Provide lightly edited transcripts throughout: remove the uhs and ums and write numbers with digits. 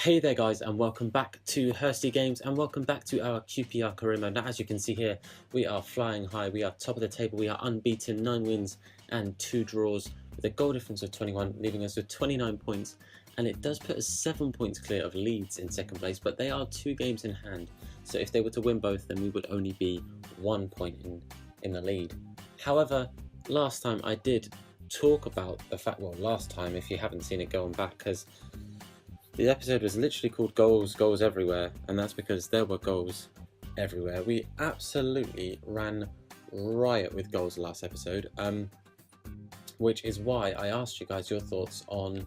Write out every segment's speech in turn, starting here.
Hey there guys, and welcome back to Hursty Games, and welcome back to our QPR career mode. Now as you can see here, we are flying high, we are top of the table, we are unbeaten, 9 wins and 2 draws with a goal difference of 21, leaving us with 29 points, and it does put us 7 points clear of Leeds in second place, but they are 2 games in hand, so if they were to win both then we would only be 1 point in the lead. However, last time I did talk about the fact, well last time if you haven't seen it, go on back, because the episode was literally called Goals Everywhere, and that's because there were goals everywhere. We absolutely ran riot with goals last episode, which is why I asked you guys your thoughts on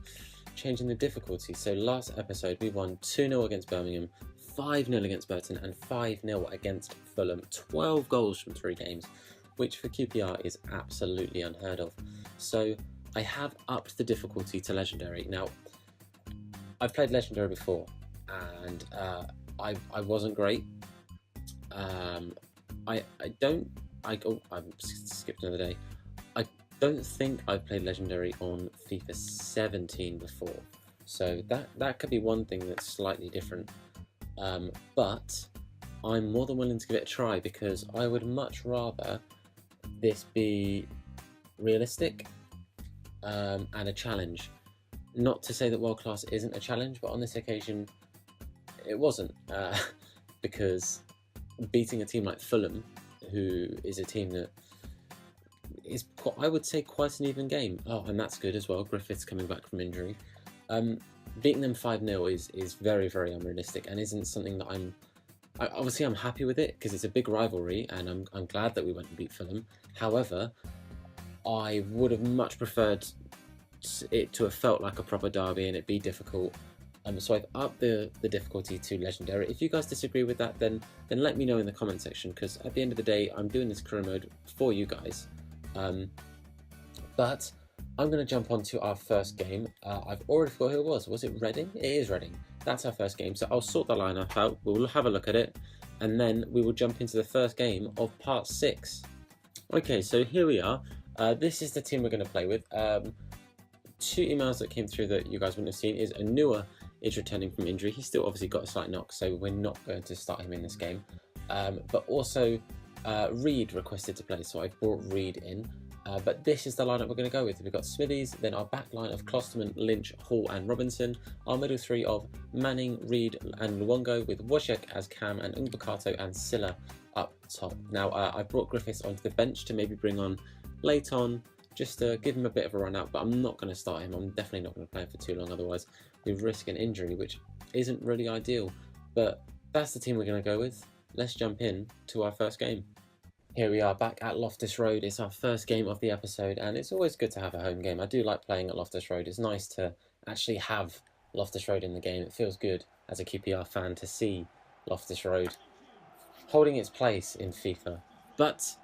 changing the difficulty. So last episode we won 2-0 against Birmingham, 5-0 against Burton, and 5-0 against Fulham. 12 goals from 3 games, which for QPR is absolutely unheard of. So I have upped the difficulty to Legendary. Now, I've played Legendary before, and I wasn't great. I skipped another day. I don't think I've played Legendary on FIFA 17 before, so that could be one thing that's slightly different. But I'm more than willing to give it a try, because I would much rather this be realistic and a challenge. Not to say that world class isn't a challenge, but on this occasion it wasn't, because beating a team like Fulham, who is a team that is, I would say, quite an even game. Oh, and that's good as well. Griffith's coming back from injury. Beating them 5-0 is very, very unrealistic, and isn't something that obviously I'm happy with it because it's a big rivalry, and I'm glad that we went and beat Fulham. However, I would have much preferred it to have felt like a proper derby and it be difficult, so I've upped the difficulty to Legendary. If you guys disagree with that, then let me know in the comment section, because at the end of the day I'm doing this career mode for you guys. But I'm going to jump on to our first game. I've already forgot who it was it Reading? It is Reading. That's our first game, so I'll sort the lineup out, we'll have a look at it, and then we will jump into the first game of part 6. Okay, so here we are. This is the team we're going to play with. 2 emails that came through that you guys wouldn't have seen is Anua is returning from injury. He's still obviously got a slight knock, so we're not going to start him in this game. But also Reed requested to play, so I brought Reed in. But this is the lineup we're going to go with. We've got Smithies, then our back line of Klosterman, Lynch, Hall and Robinson. Our middle 3 of Manning, Reed and Luongo, with Wojciech as Cam and Ungbukato and Silla up top. Now I brought Griffiths onto the bench to maybe bring on Leighton, just to give him a bit of a run out, but I'm not going to start him. I'm definitely not going to play him for too long, otherwise we risk an injury, which isn't really ideal. But that's the team we're going to go with. Let's jump in to our first game. Here we are back at Loftus Road. It's our first game of the episode, and it's always good to have a home game. I do like playing at Loftus Road. It's nice to actually have Loftus Road in the game. It feels good as a QPR fan to see Loftus Road holding its place in FIFA. But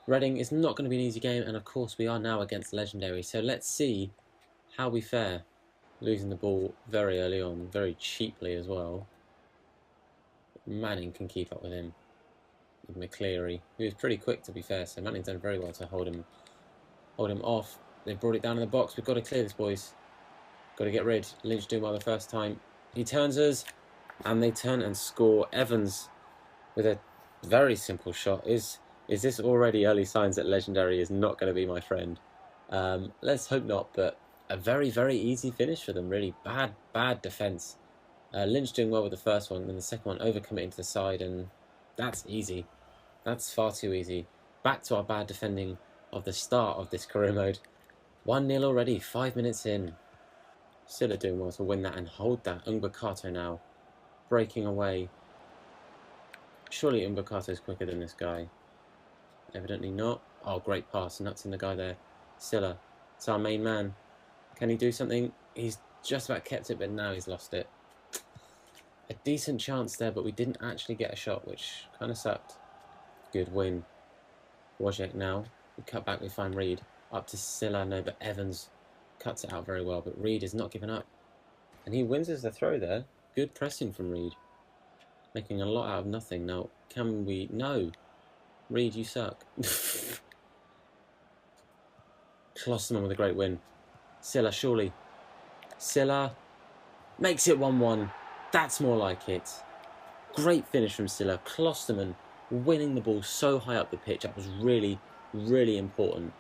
Reading is not going to be an easy game, and of course we are now against Legendary, so let's see how we fare. Losing the ball very early on, very cheaply as well. Manning can keep up with him. With McCleary, who is pretty quick to be fair, so Manning's done very well to hold him off. They've brought it down in the box. We've got to clear this, boys. Got to get rid. Lynch doing well the first time. He turns us, and they turn and score. Evans with a very simple shot. Is this already early signs that Legendary is not going to be my friend? Let's hope not, but a very, very easy finish for them, really. Bad defence. Lynch doing well with the first one, and the second one overcommitting to the side, and that's easy. That's far too easy. Back to our bad defending of the start of this career mode. 1-0 already, 5 minutes in. Silla doing well to win that and hold that. Ungbukato now breaking away. Surely Ungbukato is quicker than this guy. Evidently not. Oh, great pass. Nuts in the guy there. Silla. It's our main man. Can he do something? He's just about kept it, but now he's lost it. A decent chance there, but we didn't actually get a shot, which kind of sucked. Good win. Wojciech now. We cut back, we find Reed. Up to Silla, no, but Evans cuts it out very well, but Reed is not giving up. And he wins us the throw there. Good pressing from Reed. Making a lot out of nothing. Now, can we... No. Reed, you suck. Klosterman with a great win. Silla, surely. Silla makes it 1-1. That's more like it. Great finish from Silla. Klosterman winning the ball so high up the pitch. That was really, really important.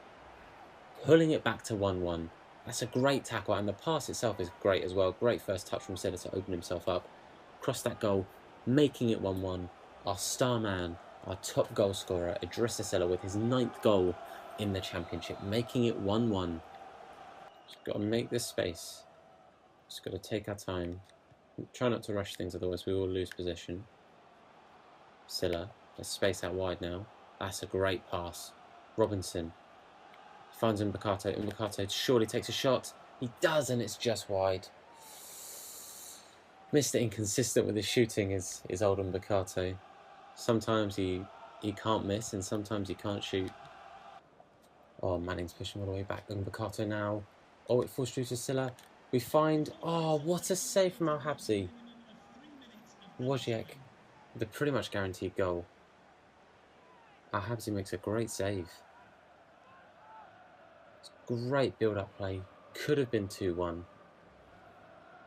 Pulling it back to 1-1. That's a great tackle, and the pass itself is great as well. Great first touch from Silla to open himself up. Cross that goal, making it 1-1. Our star man, our top goal scorer, Idrissa Silla, with his 9th goal in the championship, making it 1-1. Just got to make this space. Just got to take our time. Try not to rush things, otherwise we will lose possession. Silla, let's space out wide now. That's a great pass. Robinson finds Mbakato. Mbakato surely takes a shot. He does, and it's just wide. Mr. Inconsistent with his shooting is old Mbakato. Sometimes he can't miss, and sometimes he can't shoot. Oh, Manning's pushing all the way back. Mbakato now. Oh, it falls through to Silla. We find... Oh, what a save from Al-Habsi. Wojciech, the pretty much guaranteed goal. Al-Habsi makes a great save. Great build-up play. Could have been 2-1.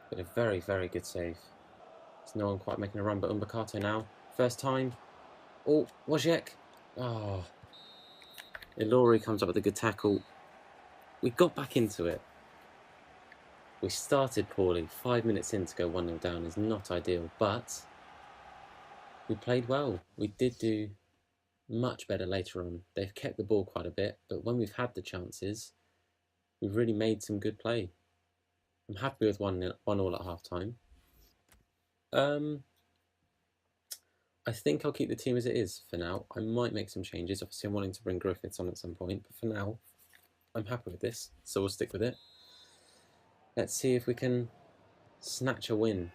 But a very, very good save. There's no one quite making a run, but Mbakato now. First time. Oh, Wojciech. Oh. Ilori comes up with a good tackle. We got back into it. We started poorly. 5 minutes in to go 1-0 down is not ideal, but we played well. We did do much better later on. They've kept the ball quite a bit, but when we've had the chances, we've really made some good play. I'm happy with 1-1 at half time. I think I'll keep the team as it is for now. I might make some changes. Obviously, I'm wanting to bring Griffiths on at some point, but for now, I'm happy with this, so we'll stick with it. Let's see if we can snatch a win.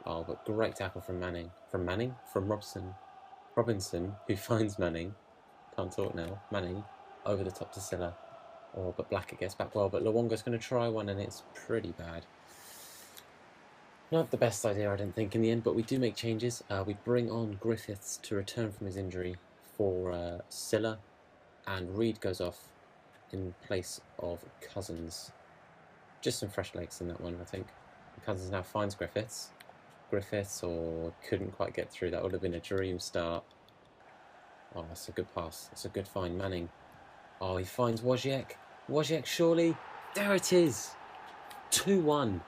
Oh, but great tackle from Manning. From Robinson, who finds Manning. Can't talk now. Manning, over the top to Silla. Oh, but Blackett gets back well, but Luongo's going to try one, and it's pretty bad. Not the best idea, I don't think, in the end, but we do make changes. We bring on Griffiths to return from his injury for Silla, and Reed goes off in place of Cousins. Just some fresh legs in that one, I think. Cousins now finds Griffiths. Or couldn't quite get through. That would have been a dream start. Oh, that's a good pass. That's a good find, Manning. Oh, he finds Wojciech. Wojciech, surely. There it is. 2-1.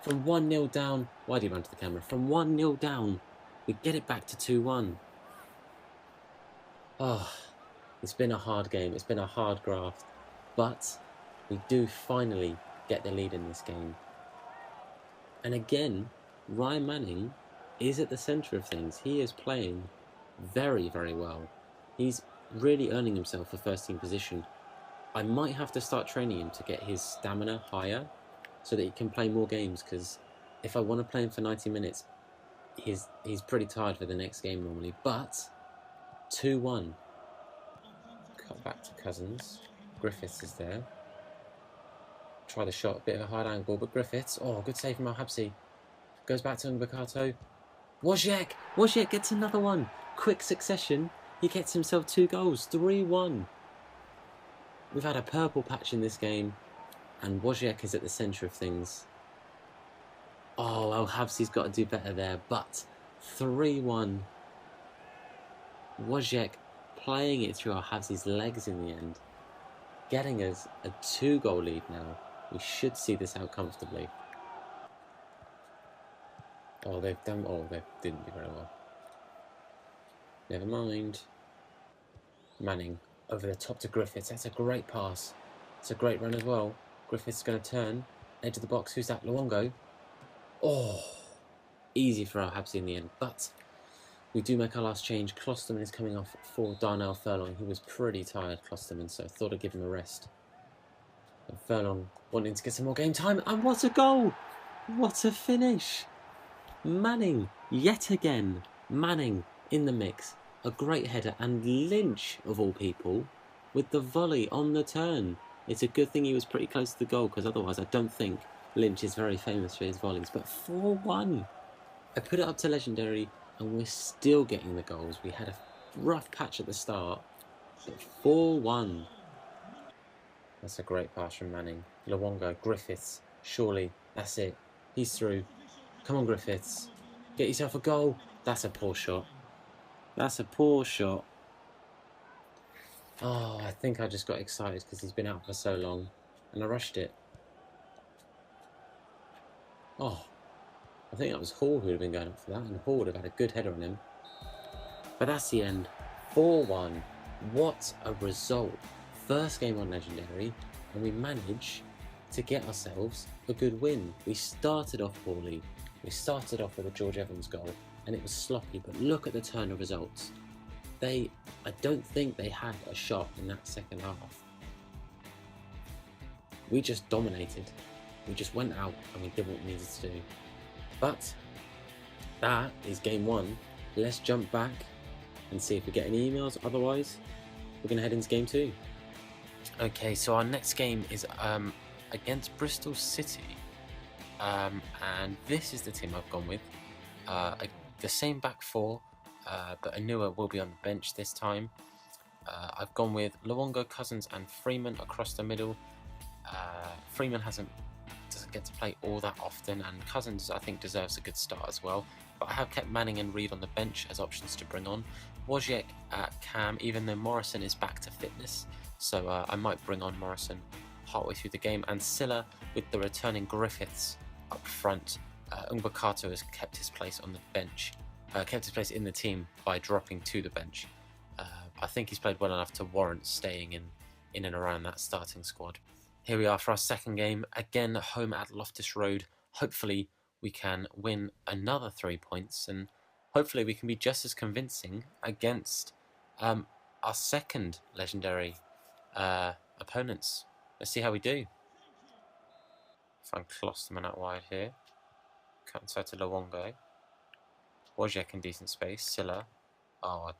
From 1-0 down. Why do you run to the camera? From 1-0 down, we get it back to 2-1. Oh, it's been a hard game. It's been a hard graft. But we do finally get the lead in this game. And again, Ryan Manning is at the centre of things. He is playing very, very well. He's really earning himself a first team position. I might have to start training him to get his stamina higher so that he can play more games, because if I want to play him for 90 minutes, he's pretty tired for the next game normally. But 2-1. Cut back to Cousins. Griffiths is there. Try the shot, a bit of a hard angle, but Griffiths, oh, good save from Al-Habsi. Goes back to Mbakato. Wojciech gets another one. Quick succession. He gets himself 2 goals. 3-1. We've had a purple patch in this game, and Wojciech is at the centre of things. Oh, Al-Habsi's got to do better there, but 3-1. Wojciech playing it through Al-Habsi's legs in the end. Getting us a 2-goal lead now. We should see this out comfortably. Oh, they didn't do very well. Never mind. Manning over the top to Griffiths. That's a great pass. It's a great run as well. Griffiths is going to turn. Edge of the box. Who's that? Luongo. Oh, easy for Al-Habsi in the end. But we do make our last change. Klosterman is coming off for Darnell Furlong. He was pretty tired, Klosterman, so I thought I'd give him a rest. And Furlong wanting to get some more game time. And what a goal! What a finish! Manning, yet again. Manning in the mix. A great header. And Lynch, of all people, with the volley on the turn. It's a good thing he was pretty close to the goal, because otherwise I don't think Lynch is very famous for his volleys. But 4-1. I put it up to legendary, and we're still getting the goals. We had a rough patch at the start, but 4-1. That's a great pass from Manning. Luongo, Griffiths, surely, that's it. He's through. Come on, Griffiths. Get yourself a goal. That's a poor shot. That's a poor shot. Oh, I think I just got excited because he's been out for so long. And I rushed it. Oh, I think that was Hall who would have been going up for that. And Hall would have had a good header on him. But that's the end. 4-1. What a result. First game on Legendary. And we managed to get ourselves a good win. We started off poorly. We started off with a George Evans goal. And it was sloppy. But look at the turn of results. I don't think they had a shot in that second half. We just dominated. We just went out and we did what we needed to do. But that is game 1. Let's jump back and see if we get any emails. Otherwise, we're going to head into game 2. Okay, so our next game is against Bristol City. And this is the team I've gone with. The same back 4. But Anua will be on the bench this time. I've gone with Luongo, Cousins and Freeman across the middle. Freeman doesn't get to play all that often, and Cousins I think deserves a good start as well. But I have kept Manning and Reed on the bench as options to bring on. Wojciech at cam, even though Morrison is back to fitness, so I might bring on Morrison partway through the game. And Silla with the returning Griffiths up front. Umbakato has kept his place on the bench. Kept his place in the team by dropping to the bench. I think he's played well enough to warrant staying in and around that starting squad. Here we are for our second game, again home at Loftus Road. Hopefully we can win another 3 points, and hopefully we can be just as convincing against our second legendary opponents. Let's see how we do. Find Klosterman out wide here. Cut inside to Luongo. Wojciech in decent space. Silla. Oh,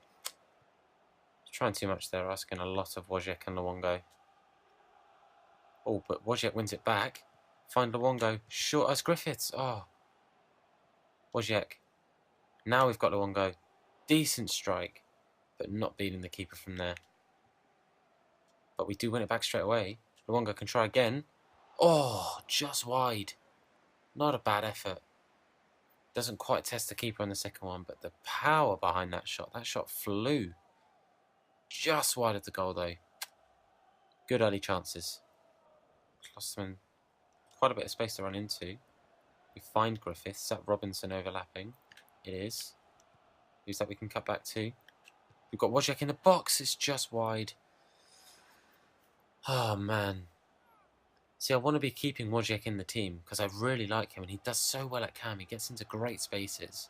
trying too much there, asking a lot of Wojciech and Luongo. Oh, but Wojciech wins it back. Find Luongo. Short as Griffiths. Oh. Wojciech. Now we've got Luongo. Decent strike, but not beating the keeper from there. But we do win it back straight away. Luongo can try again. Oh, just wide. Not a bad effort. Doesn't quite test the keeper on the second one, but the power behind that shot flew. Just wide of the goal though. Good early chances. Klosterman, quite a bit of space to run into. We find Griffiths. Is that Robinson overlapping? It is. Who's that we can cut back to? We've got Wojciech in the box. It's just wide. Oh man. See, I want to be keeping Wojciech in the team because I really like him and he does so well at cam. He gets into great spaces.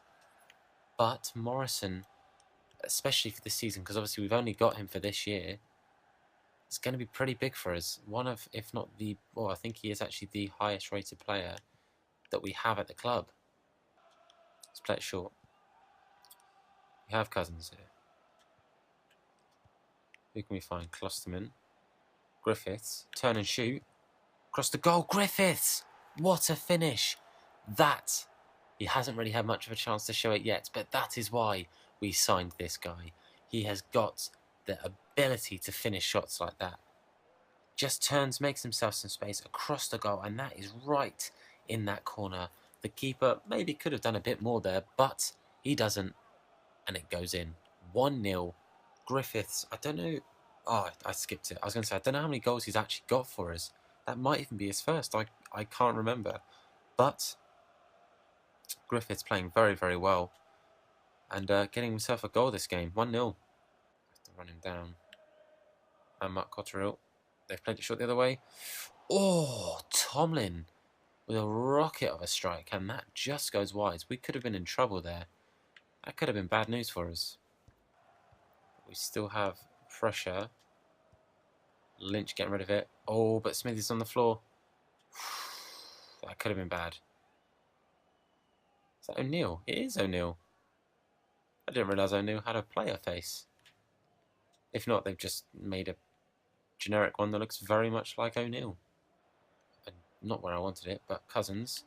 But Morrison, especially for this season, because obviously we've only got him for this year, it's going to be pretty big for us. One of, if not the, well, I think he is actually the highest rated player that we have at the club. Let's play it short. We have Cousins here. Who can we find? Klosterman. Griffiths. Turn and shoot. Across the goal. Griffiths! What a finish! That, he hasn't really had much of a chance to show it yet, but that is why we signed this guy. He has got the ability to finish shots like that. Just turns, makes himself some space across the goal, and that is right in that corner. The keeper maybe could have done a bit more there, but he doesn't, and it goes in. 1-0. Griffiths, I don't know. Oh, I skipped it. I was going to say, I don't know how many goals he's actually got for us. That might even be his first. I can't remember. But Griffiths playing very, very well. And getting himself a goal this game. 1-0. Have to run him down. And Mark Cotterill. They've played it short the other way. Oh, Tomlin with a rocket of a strike. And that just goes wide. We could have been in trouble there. That could have been bad news for us. We still have pressure. Lynch getting rid of it. Oh, but Smithy's on the floor. That could have been bad. Is that O'Neill? It is O'Neill. I didn't realise O'Neill had a player face. If not, they've just made a generic one that looks very much like O'Neill. Not where I wanted it, but Cousins.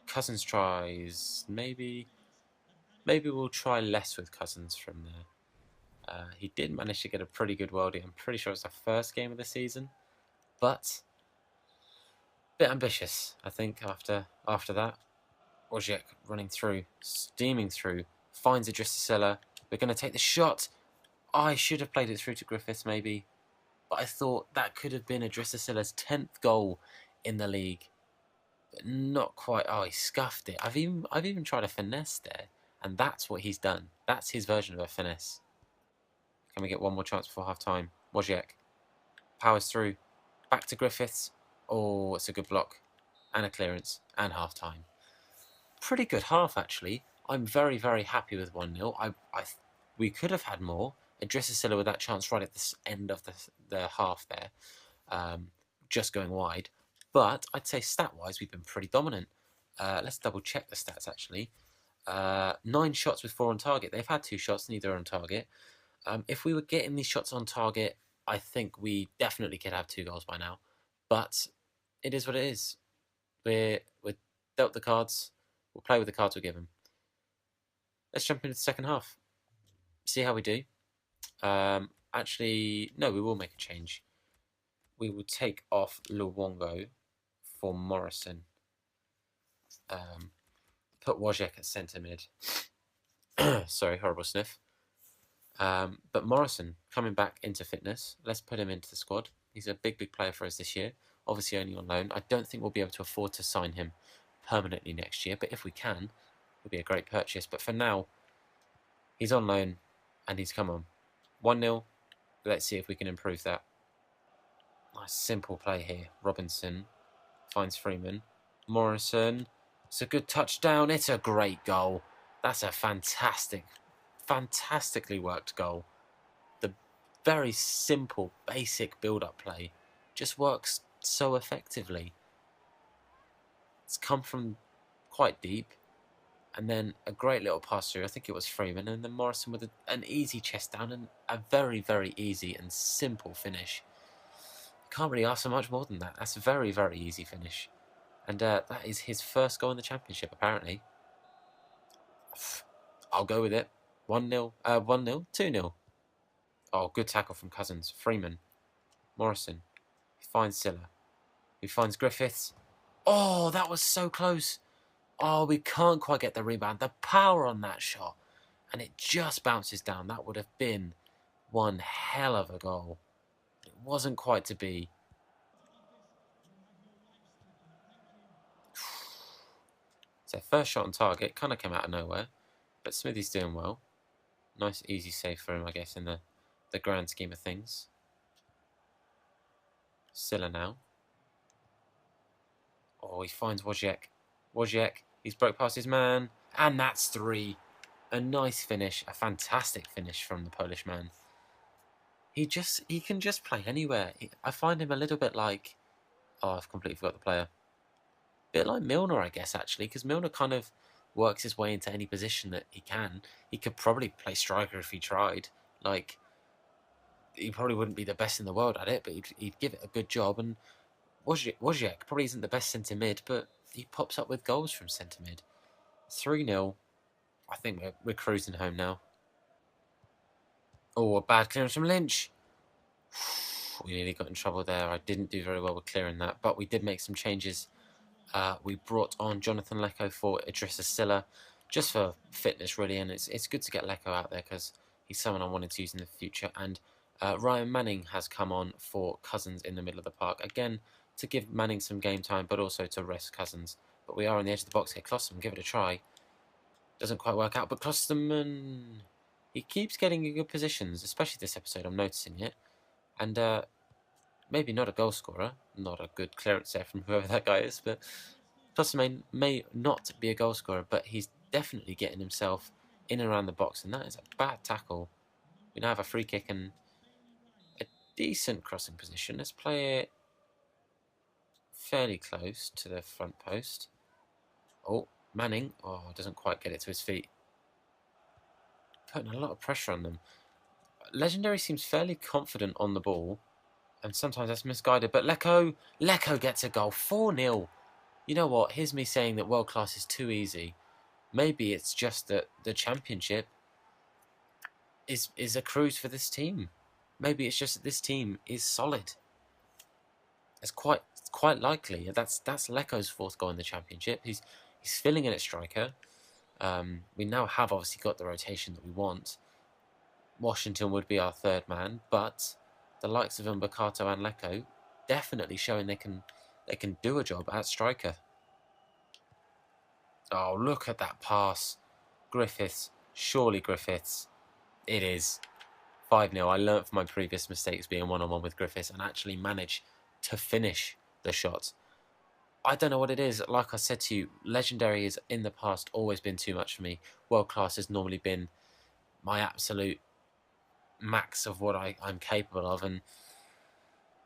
Cousins tries... Maybe we'll try less with Cousins from there. He did manage to get a pretty good worldie. I'm pretty sure it's the first game of the season. But a bit ambitious, I think, after that. Wojciech running through, steaming through, finds Adrissacilla. We're going to take the shot. I should have played it through to Griffiths maybe, but I thought that could have been Adrissacillas' 10th goal in the league. But not quite. Oh, he scuffed it. I've even tried a finesse there, and that's what he's done. That's his version of a finesse. Can we get one more chance before half time? Wojciech powers through, back to Griffiths. Oh, it's a good block, and a clearance, and half time. Pretty good half actually. I'm very, very happy with 1-0. We could have had more. Adrissacilla with that chance right at the end of the half there, just going wide. But I'd say stat-wise, we've been pretty dominant. Let's double check the stats actually. 9 shots with 4 on target. They've had 2 shots, neither are on target. If we were getting these shots on target, I think we definitely could have 2 goals by now. But it is what it is. We're dealt the cards. We'll play with the cards we're given. Let's jump into the second half. See how we do. Actually, no, we will make a change. We will take off Luongo for Morrison. Put Wojciech at centre mid. Sorry, horrible sniff. But Morrison coming back into fitness. Let's put him into the squad. He's a big, big player for us this year. Obviously only on loan. I don't think we'll be able to afford to sign him permanently next year, but if we can, it'll be a great purchase. But for now, he's on loan and he's come on. 1-0. Let's see if we can improve that. Nice simple play here. Robinson finds Freeman. Morrison. It's a good touchdown. It's a great goal. That's a fantastically worked goal. The very simple, basic build-up play just works so effectively. It's come from quite deep. And then a great little pass through. I think it was Freeman. And then Morrison with an easy chest down and a very, very easy and simple finish. Can't really ask for much more than that. That's a very, very easy finish. And that is his first goal in the Championship, apparently. I'll go with it. 1-0. 1-0. 2-0. Oh, good tackle from Cousins. Freeman. Morrison. He finds Silla. He finds Griffiths. Oh, that was so close. Oh, we can't quite get the rebound. The power on that shot. And it just bounces down. That would have been one hell of a goal. It wasn't quite to be. So first shot on target. Kind of came out of nowhere. But Smithy's doing well. Nice easy save for him, I guess, in the grand scheme of things. Silla now. Oh, he finds Wojciech. Wojciech. He's broke past his man. And that's 3. A nice finish. A fantastic finish from the Polish man. He can just play anywhere. I find him a little bit like... Oh, I've completely forgot the player. A bit like Milner, I guess, actually. Because Milner kind of works his way into any position that he can. He could probably play striker if he tried. Like, he probably wouldn't be the best in the world at it, but he'd give it a good job. And Wojciech probably isn't the best centre mid, but he pops up with goals from centre mid. 3-0. I think we're cruising home now. Oh, a bad clearance from Lynch. We nearly got in trouble there. I didn't do very well with clearing that, but we did make some changes. We brought on Jonathan Lecco for Adrissacilla, just for fitness really, and it's good to get Lecco out there because he's someone I wanted to use in the future. And Ryan Manning has come on for Cousins in the middle of the park, again to give Manning some game time, but also to rest Cousins. But we are on the edge of the box here. Klosterman, give it a try. Doesn't quite work out, but Klosterman, he keeps getting in good positions, especially this episode. I'm noticing it, and maybe not a goal scorer, not a good clearance there from whoever that guy is, but Klosterman may not be a goal scorer, but he's definitely getting himself in and around the box, and that is a bad tackle. We now have a free kick and a decent crossing position. Let's play it fairly close to the front post. Oh, Manning. Oh, doesn't quite get it to his feet. Putting a lot of pressure on them. Legendary seems fairly confident on the ball, and sometimes that's misguided. But Lecco gets a goal. 4-0. You know what? Here's me saying that world class is too easy. Maybe it's just that the Championship is a cruise for this team. Maybe it's just that this team is solid. It's quite likely. That's Lecco's 4th goal in the Championship. He's filling in at striker. We now have obviously got the rotation that we want. Washington would be our third man, but the likes of Mbakato and Lecco definitely showing they can do a job at striker. Oh, look at that pass. Griffiths, surely Griffiths. It is 5-0. I learnt from my previous mistakes being one-on-one with Griffiths and actually managed to finish the shot. I don't know what it is. Like I said to you, Legendary has in the past always been too much for me. World Class has normally been my absolute max of what I'm capable of, and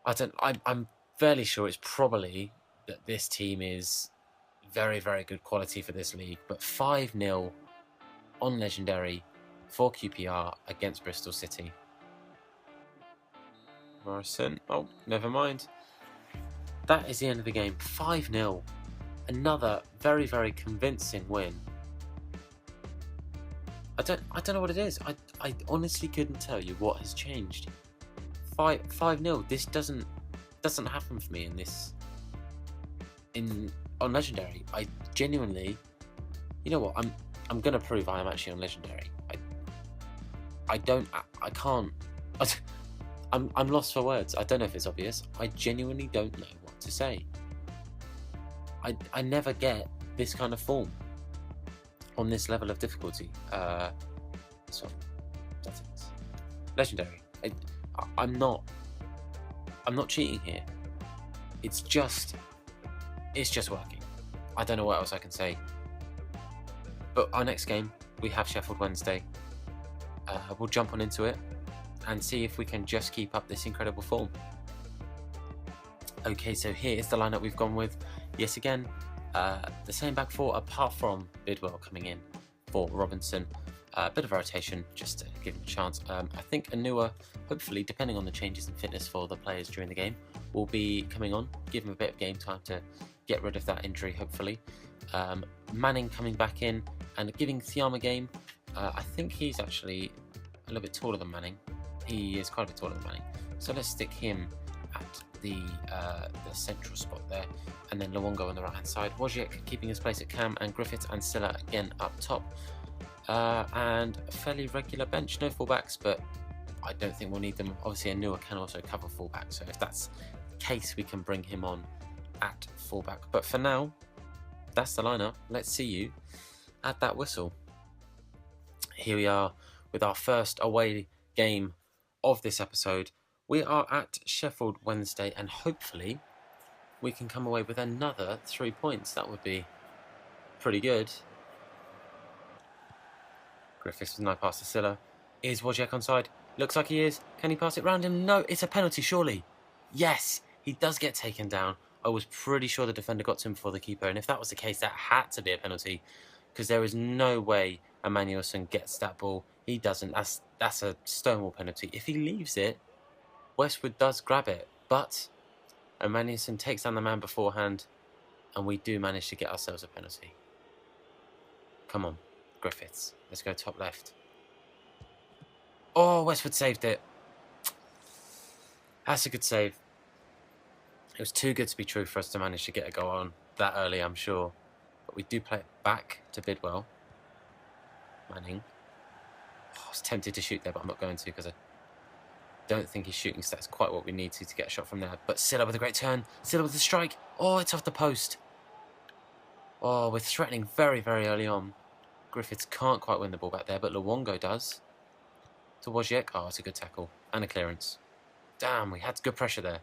I'm fairly sure it's probably that this team is very, very good quality for this league. But 5-0 on Legendary for QPR against Bristol City. Morrison. Oh, never mind. That is the end of the game. 5-0. Another very, very convincing win. I don't know what it is. I honestly couldn't tell you what has changed. 5-0. This doesn't happen for me on Legendary. I genuinely, you know what? I'm gonna prove I am actually on Legendary. I can't. I'm lost for words. I don't know if it's obvious. I genuinely don't know what to say. I never get this kind of form on this level of difficulty. So that's it. Legendary. I'm not cheating here. It's just working. I don't know what else I can say. But our next game, we have Sheffield Wednesday. We'll jump on into it and see if we can just keep up this incredible form. Okay, so here is the lineup we've gone with. Yes, again, the same back four apart from Bidwell coming in for Robinson. A bit of a rotation just to give him a chance. I think Anua, hopefully, depending on the changes in fitness for the players during the game, will be coming on, give him a bit of game time to get rid of that injury, hopefully. Manning coming back in and giving Thiam a game. I think he's actually a little bit taller than Manning. He is quite a bit taller than Manning. So let's stick him at the central spot there. And then Luongo on the right-hand side. Wojciech keeping his place at cam, and Griffiths and Silla again up top. And a fairly regular bench. No fullbacks, but I don't think we'll need them. Obviously, Anua can also cover fullback. So if that's the case, we can bring him on at fullback. But for now, that's the lineup. Let's see you at that whistle. Here we are with our first away game of this episode. We are at Sheffield Wednesday, and hopefully we can come away with another 3 points. That would be pretty good. Griffiths with no pass to Silla. Is Wojciech onside? Looks like he is. Can he pass it round him? No, it's a penalty, surely. Yes, he does get taken down. I was pretty sure the defender got to him before the keeper, and if that was the case, that had to be a penalty, because there is no way Emmanuelson gets that ball. He doesn't. That's a stonewall penalty. If he leaves it, Westwood does grab it, but Emmanuelson takes down the man beforehand, and we do manage to get ourselves a penalty. Come on, Griffiths. Let's go top left. Oh, Westwood saved it. That's a good save. It was too good to be true for us to manage to get a goal on that early, I'm sure. But we do play it back to Bidwell. Manning. Oh, I was tempted to shoot there, but I'm not going to because I don't think his shooting stats quite what we need to get a shot from there. But Silla with a great turn. Silla with a strike. Oh, it's off the post. Oh, we're threatening very, very early on. Griffiths can't quite win the ball back there, but Luongo does. To Wojciech. Oh, it's a good tackle. And a clearance. Damn, we had good pressure there.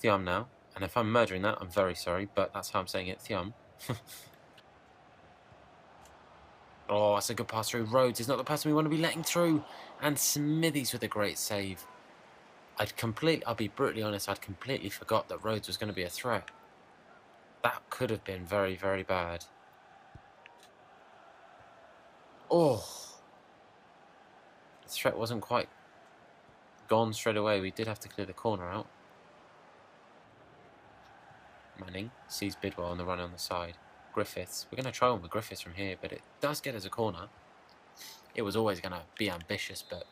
Thiam now. And if I'm murdering that, I'm very sorry, but that's how I'm saying it. Thiam. Oh, that's a good pass through. Rhodes is not the person we want to be letting through. And Smithies with a great save. I'll be brutally honest, I'd completely forgot that Rhodes was going to be a threat. That could have been very, very bad. Oh. The threat wasn't quite gone straight away. We did have to clear the corner out. Manning sees Bidwell on the run on the side. Griffiths. We're going to try one with Griffiths from here, but it does get us a corner. It was always going to be ambitious, but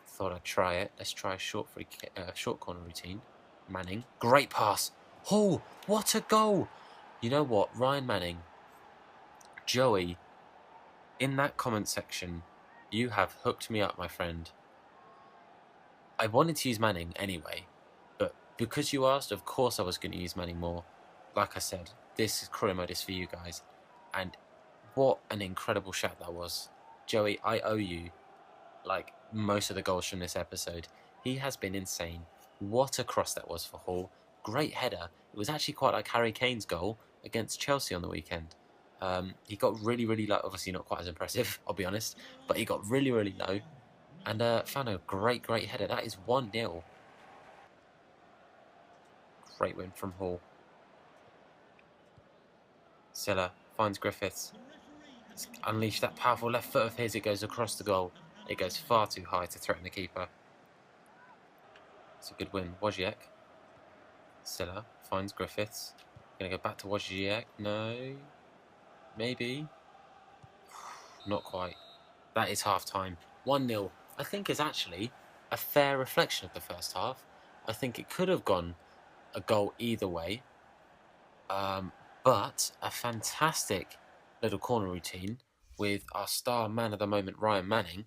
thought I'd try it. Let's try a short corner routine. Manning. Great pass. Oh, what a goal! You know what? Ryan Manning, Joey, in that comment section, you have hooked me up, my friend. I wanted to use Manning anyway, but because you asked, of course I was going to use Manning more. Like I said, this career mode is for you guys. And what an incredible shot that was. Joey, I owe you, like, most of the goals from this episode. He has been insane. What a cross that was for Hall. Great header. It was actually quite like Harry Kane's goal against Chelsea on the weekend. He got really, really low. Obviously not quite as impressive, I'll be honest. But he got really, really low. And found a great, great header. That is 1-0. Great win from Hall. Silla finds Griffiths. Unleash that powerful left foot of his. It goes across the goal. It goes far too high to threaten the keeper. It's a good win. Wojciech. Silla finds Griffiths. Gonna go back to Wojciech. No. Maybe. Not quite. That is half time. 1-0. I think is actually a fair reflection of the first half. I think it could have gone a goal either way. But a fantastic little corner routine with our star man of the moment, Ryan Manning.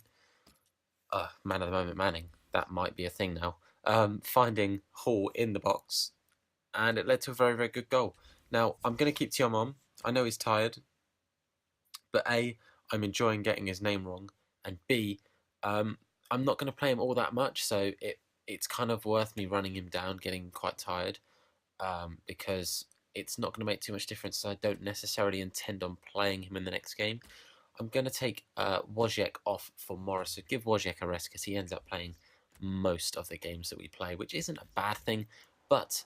Man of the moment Manning. That might be a thing now. Finding Hall in the box. And it led to a very, very good goal. Now, I'm going to keep Tiom on. I know he's tired. But A, I'm enjoying getting his name wrong. And B, I'm not going to play him all that much. So it's kind of worth me running him down, getting quite tired. Because it's not going to make too much difference. So I don't necessarily intend on playing him in the next game. I'm going to take Wojciech off for Morris. So give Wojciech a rest because he ends up playing most of the games that we play, which isn't a bad thing. But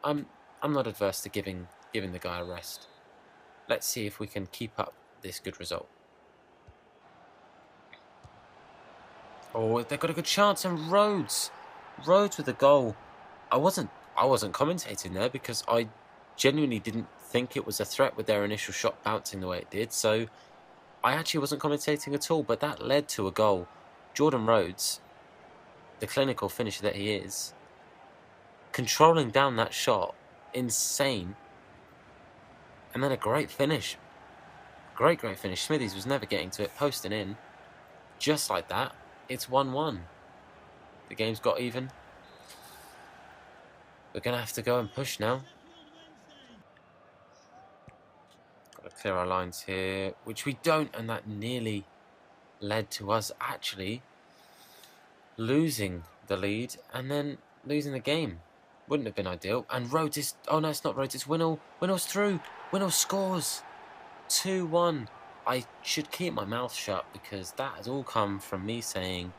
I'm not adverse to giving the guy a rest. Let's see if we can keep up this good result. Oh, they've got a good chance, and Rhodes with a goal. I wasn't commentating there because I genuinely didn't think it was a threat with their initial shot bouncing the way it did. So I actually wasn't commentating at all, but that led to a goal. Jordan Rhodes, the clinical finisher that he is, controlling down that shot, insane. And then a great finish. Great finish. Smithies was never getting to it, posting in. Just like that, it's 1-1. The game's got even. We're going to have to go and push now. Got to clear our lines here, which we don't, and that nearly led to us actually losing the lead and then losing the game. Wouldn't have been ideal. And Rhodes is... Oh, no, it's not Rhodes. It's Winnall. Winnall's through. Winnall scores. 2-1. I should keep my mouth shut because that has all come from me saying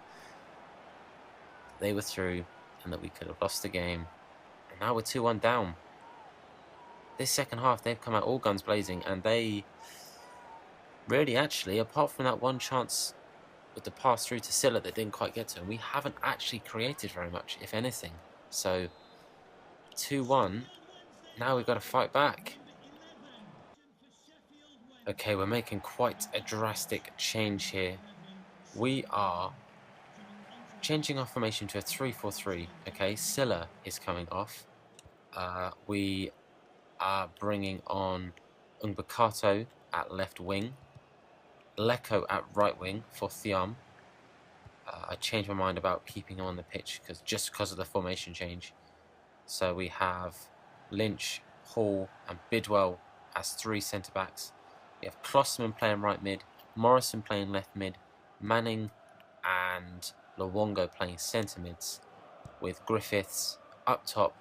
they were through and that we could have lost the game. And now we're 2-1 down. This second half, they've come out all guns blazing, and they really actually, apart from that one chance with the pass through to Silla that didn't quite get to him, we haven't actually created very much, if anything. So 2-1. Now we've got to fight back. Okay, we're making quite a drastic change here. We are changing our formation to a 3-4-3. Okay, Silla is coming off. We are bringing on Umbakato at left wing. Leko at right wing for Thiam. I changed my mind about keeping him on the pitch just because of the formation change. So we have Lynch, Hall and Bidwell as 3 centre-backs. We have Klosterman playing right mid, Morrison playing left mid, Manning and Luongo playing centre mids, with Griffiths up top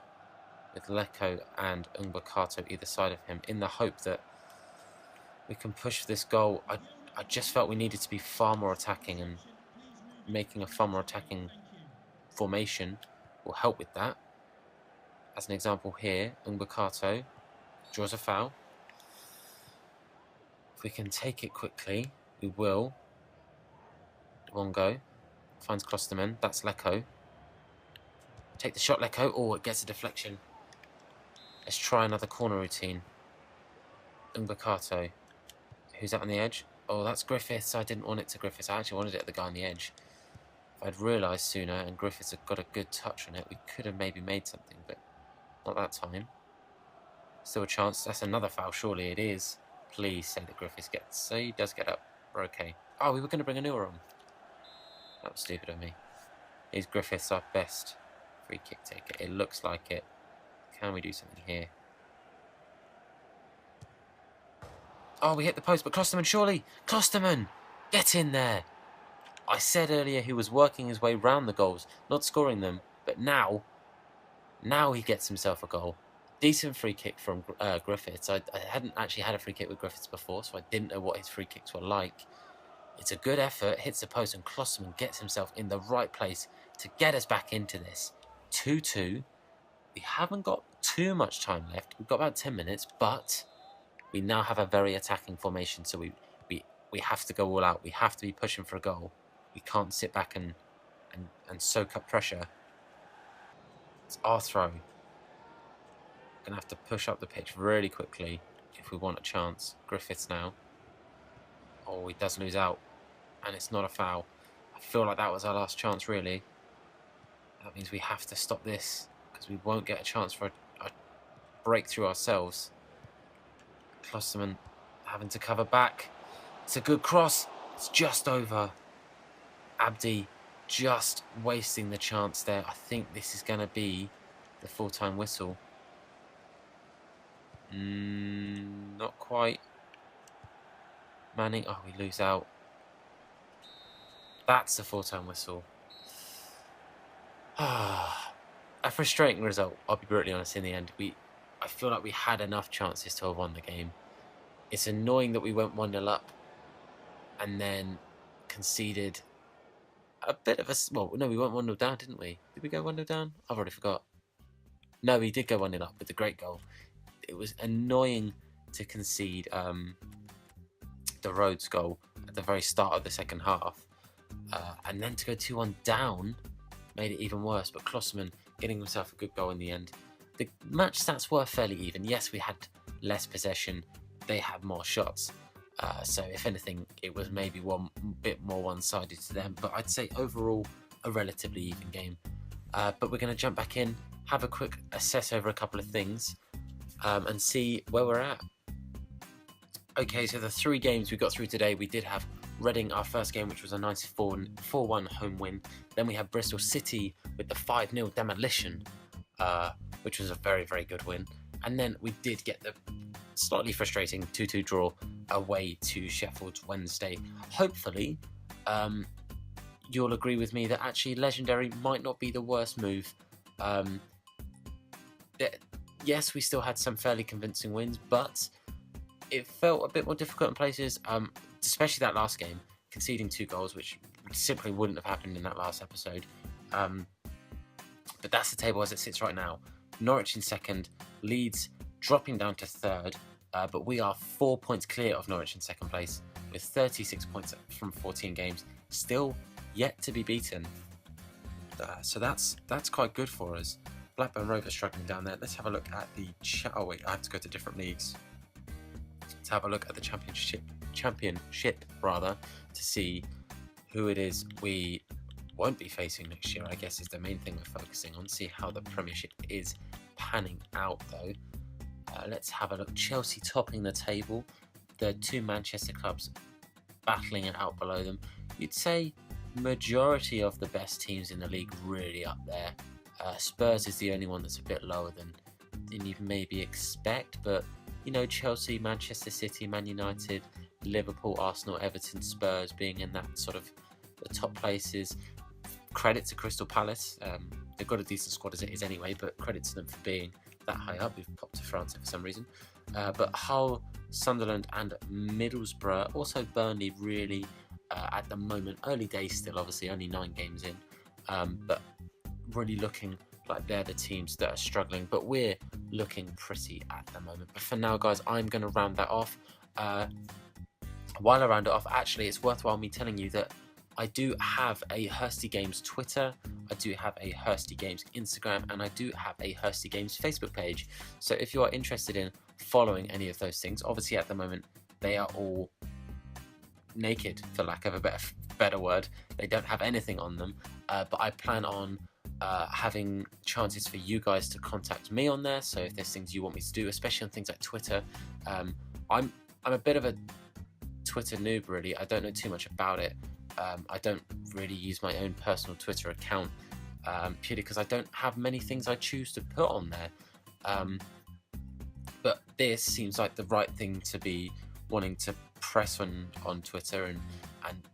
with Leko and Umbakato either side of him, in the hope that we can push for this goal. I just felt we needed to be far more attacking, and making a far more attacking formation will help with that. As an example here, Umbakato draws a foul. If we can take it quickly, we will. Luongo finds Klosterman. That's Leko. Take the shot, Leko. Oh, it gets a deflection. Let's try another corner routine. Umbakato. Who's out on the edge? Oh, that's Griffiths. I didn't want it to Griffiths. I actually wanted it at the guy on the edge. If I'd realised sooner and Griffiths had got a good touch on it, we could have maybe made something, but not that time. Still a chance. That's another foul, surely it is. Please say that Griffiths gets... So he does get up. We're okay. Oh, we were going to bring a newer on. That was stupid of me. Is Griffiths our best free kick taker? It looks like it. Can we do something here? Oh, we hit the post, but Klosterman, surely! Klosterman! Get in there! I said earlier he was working his way round the goals, not scoring them, but now he gets himself a goal. Decent free kick from Griffiths. I hadn't actually had a free kick with Griffiths before, so I didn't know what his free kicks were like. It's a good effort, hits the post, and Klosterman gets himself in the right place to get us back into this. 2-2. We haven't got too much time left. We've got about 10 minutes, but we now have a very attacking formation, so we have to go all out. We have to be pushing for a goal. We can't sit back and soak up pressure. It's our throw. Gonna have to push up the pitch really quickly if we want a chance. Griffiths now. Oh, he does lose out, and it's not a foul. I feel like that was our last chance, really. That means we have to stop this because we won't get a chance for a breakthrough ourselves. Klosterman having to cover back. It's a good cross. It's just over. Abdi just wasting the chance there. I think this is going to be the full-time whistle. Not quite. Manning. Oh, we lose out. That's the full-time whistle. A frustrating result, I'll be brutally honest, in the end. I feel like we had enough chances to have won the game. It's annoying that we went 1-0 up and then conceded a bit of a... Well, no, we went 1-0 down, didn't we? Did we go 1-0 down? I've already forgot. No, we did go 1-0 up with the great goal. It was annoying to concede the Rhodes goal at the very start of the second half. And then to go 2-1 down made it even worse. But Klosterman getting himself a good goal in the end. The match stats were fairly even. Yes, we had less possession. They had more shots. So if anything, it was maybe one bit more one-sided to them. But I'd say overall, a relatively even game. But we're going to jump back in, have a quick assess over a couple of things, and see where we're at. Okay, so the 3 games we got through today, we did have Reading, our first game, which was a nice 4-1 home win. Then we had Bristol City with the 5-0 demolition, which was a very, very good win. And then we did get the slightly frustrating 2-2 draw away to Sheffield Wednesday. Hopefully, you'll agree with me that actually Legendary might not be the worst move. Yes, we still had some fairly convincing wins, but it felt a bit more difficult in places, especially that last game, conceding 2 goals, which simply wouldn't have happened in that last episode. But that's the table as it sits right now. Norwich in second, Leeds dropping down to third, but we are 4 points clear of Norwich in second place with 36 points from 14 games, still yet to be beaten. So that's quite good for us. Blackburn Rovers struggling down there. Let's have a look at the... Oh wait, I have to go to different leagues. Let's have a look at the championship to see who it is we won't be facing next year, I guess, is the main thing we're focusing on. See how the Premiership is panning out, though. Let's have a look. Chelsea topping the table. The 2 Manchester clubs battling it out below them. You'd say majority of the best teams in the league really up there. Spurs is the only one that's a bit lower than you'd maybe expect, but you know, Chelsea, Manchester City, Man United, Liverpool, Arsenal, Everton, Spurs being in that sort of the top places. Credit to Crystal Palace. They've got a decent squad as it is anyway, but credit to them for being that high up. We've popped to France for some reason. But Hull, Sunderland and Middlesbrough, also Burnley really at the moment, early days still, obviously only 9 games in, but really looking like they're the teams that are struggling, but we're looking pretty at the moment. But for now, guys, I'm going to round that off. While I round it off, actually, it's worthwhile me telling you that I do have a Hursty Games Twitter, I do have a Hursty Games Instagram, and I do have a Hursty Games Facebook page. So if you are interested in following any of those things, obviously at the moment they are all naked, for lack of a better word. They don't have anything on them, but I plan on having chances for you guys to contact me on there. So if there's things you want me to do, especially on things like Twitter, I'm a bit of a Twitter noob, really. I don't know too much about it. I don't really use my own personal Twitter account, purely because I don't have many things I choose to put on there. But this seems like the right thing to be wanting to press on Twitter and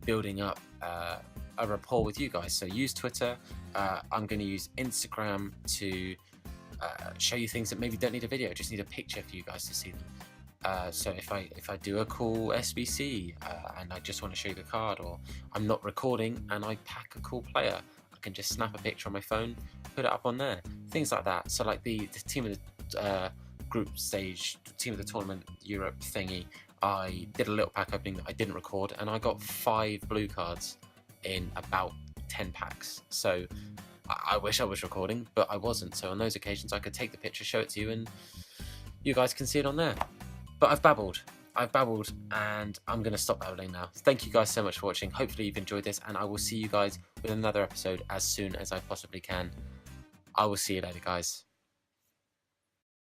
building up a rapport with you guys. So use Twitter. I'm going to use Instagram to show you things that maybe don't need a video, just need a picture for you guys to see them. So if I do a cool SBC and I just want to show you the card, or I'm not recording and I pack a cool player, I can just snap a picture on my phone, put it up on there, things like that. So like the team of the group stage, team of the tournament Europe thingy, I did a little pack opening that I didn't record, and I got 5 blue cards in about 10 packs. So I wish I was recording, but I wasn't. So on those occasions I could take the picture, show it to you, and you guys can see it on there. But I've babbled, and I'm going to stop babbling now. Thank you guys so much for watching. Hopefully you've enjoyed this, and I will see you guys with another episode as soon as I possibly can. I will see you later, guys.